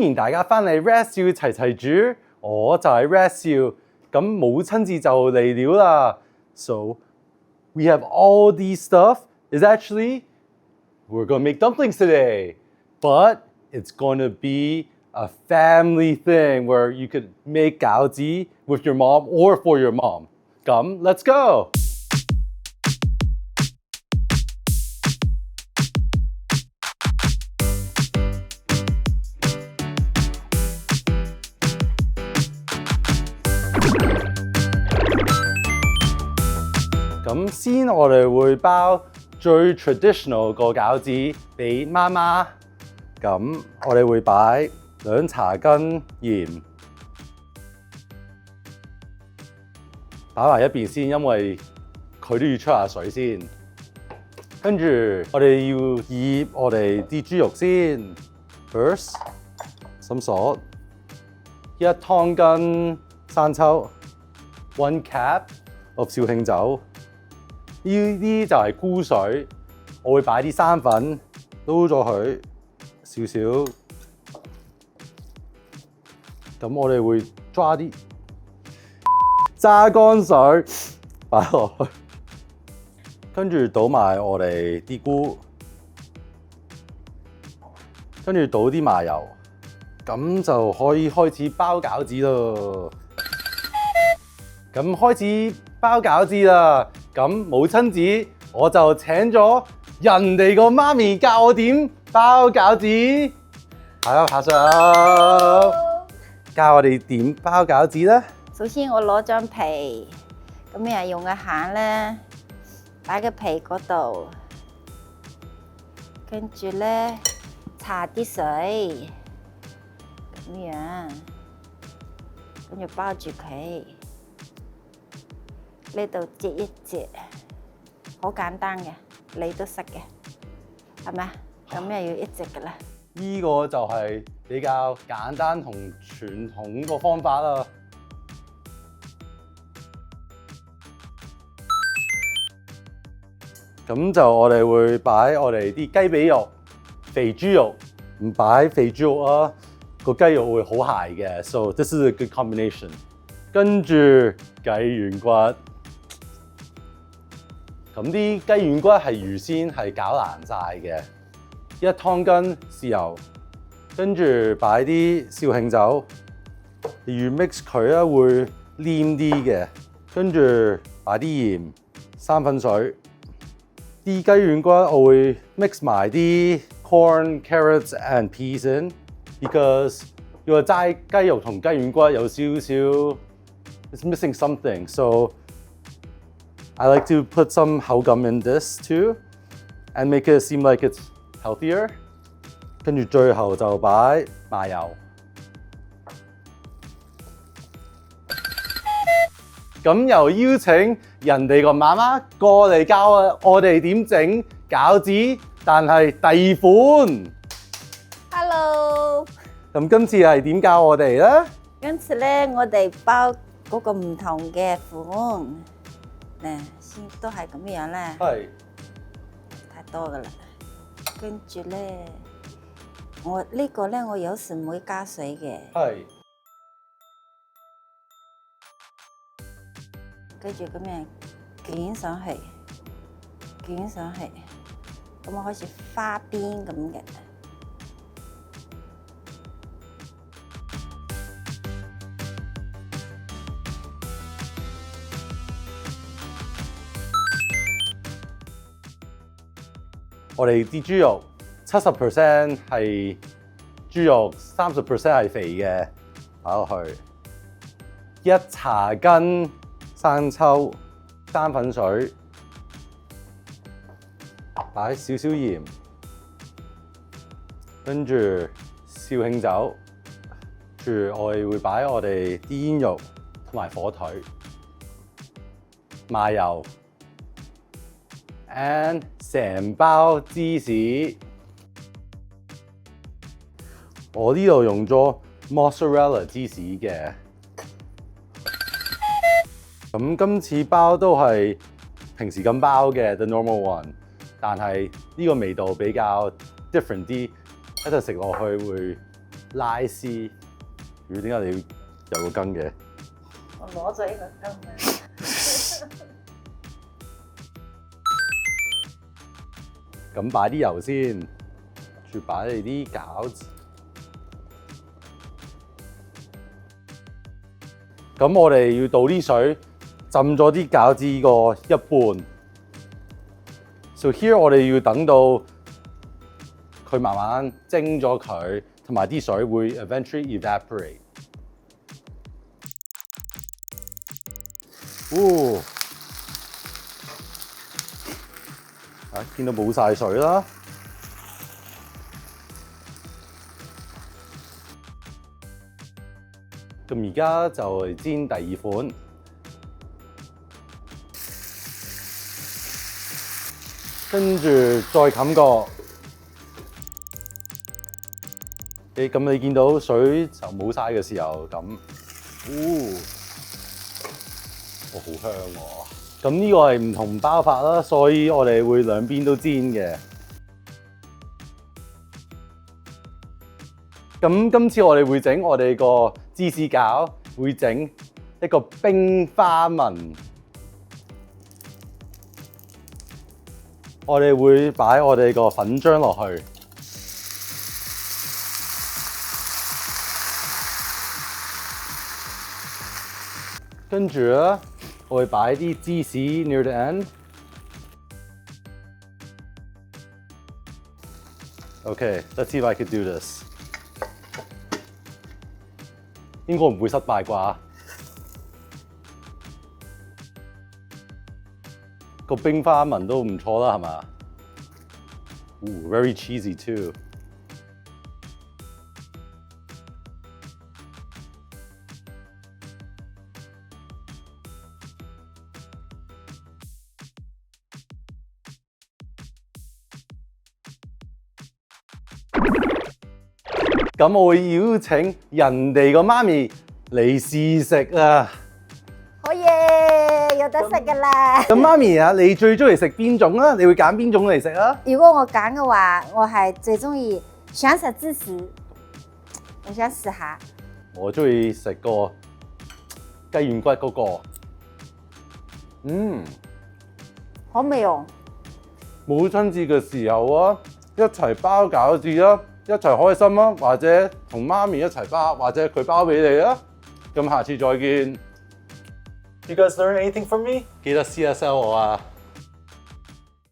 迎大家翻嚟 Red 少齊齊煮，我就係 Red 少。咁母親節就嚟了啦 ，so we have all these stuff. Is actually we're gonna make dumplings today, but it's gonna be a family thing where you could make 餃子 with your mom or for your mom. 咁 let's go. 咁先我哋會包最 traditional 個餃子俾媽媽。咁我哋會擺2茶羹鹽，擺埋一邊先，因為佢都要出下水先。跟住我哋要醃我哋啲豬肉先。First, some salt, 1湯羹生抽 ，1 cap of 紹興酒。呢啲就係菇水，我會擺啲生粉撈咗佢少少，咁我哋會抓啲揸乾水擺落去，跟住倒埋我哋啲菇，跟住倒啲麻油，咁就可以開始包餃子咯。咁開始包餃子啦。咁母親節我就請咗人哋個媽咪教我點包餃子，大家拍手，教我哋點包餃子咧。首先我攞張皮，咁樣用個餡咧擺個皮嗰度，跟住咧搽啲水，咁樣，跟住包住佢。呢度折一折，好簡單嘅，你都識嘅，係咪啊？咁又要一直嘅啦。呢個就係比較簡單同傳統個方法啦。咁就我哋會擺我哋啲雞髀肉、肥豬肉，唔擺肥豬肉啊，個雞肉會好鞋嘅。So this is a good combination。跟住雞軟骨。咁啲雞軟骨係預先係攪爛晒嘅，1湯羹豉油，跟住擺啲紹興酒，越 mix 佢咧會黏啲嘅，跟住擺啲鹽、生粉水，啲雞軟骨我會 mix 埋啲 corn、carrots and peas in，because 如果齋雞肉同雞軟骨有少少 it's missing something， so I like to put some 口感 in this too, and make it seem like it's healthier. 跟住最後就擺麻油。咁又邀請人哋個媽媽過嚟教我哋點整餃子，但係第二款。Hello。咁今次係點教我哋咧？今次咧，我哋包嗰個唔同嘅款。先都係咁樣咧，係太多噶啦。跟住咧，我呢個咧，我有時唔會加水嘅。係。跟住咁樣捲上去，捲上去，咁我好似花邊咁嘅。我哋啲豬肉70% 係豬肉，30% 係肥嘅，擺落去。1茶羹生抽、生粉水，擺少少鹽，跟住紹興酒，住我哋會擺我哋啲煙肉同埋火腿、麻油。and 成包芝士，我呢度用咗 mozzarella 芝士嘅。咁今次包都係平時咁包嘅 the normal one， 但係呢個味道比較 different 啲，一陣食落去會拉絲。點解你要有個羹嘅？我攞咗呢個羹啊！咁擺啲油先，再擺你啲餃子。咁我哋要倒啲水，浸咗啲餃子個一半。So here 我哋要等到佢慢慢蒸咗佢，同埋啲水會 eventually evaporate。見到冇晒水啦。咁而家就嚟煎第二款，跟住再冚個。咁你見到水就冇晒嘅時候，咁，好香喎！咁呢個係唔同包法啦，所以我哋會兩邊都煎嘅。咁今次我哋會整我哋個芝士餃，會整一個冰花紋。我哋會擺我哋個粉漿落去，跟住咧，我會擺啲芝士 near the end。Okay, let's see if I could do this。應該唔會失敗啩？個冰花紋都唔錯啦，係嘛？Very cheesy too。咁我會邀請人哋個媽咪嚟試食啊！好嘢，有得食噶啦！咁媽咪啊，你最中意食邊種啊？你會揀邊種嚟食啊？如果我揀嘅話，我係最中意想食芝士，我想試下。我中意食個雞軟骨嗰個。好味哦！母親節嘅時候啊，一齊包餃子啦，一齊開心啊，或者同媽咪一齊包，或者佢包俾你啊。咁下次再見。You guys learn anything from me? 記得 CSL 我啊！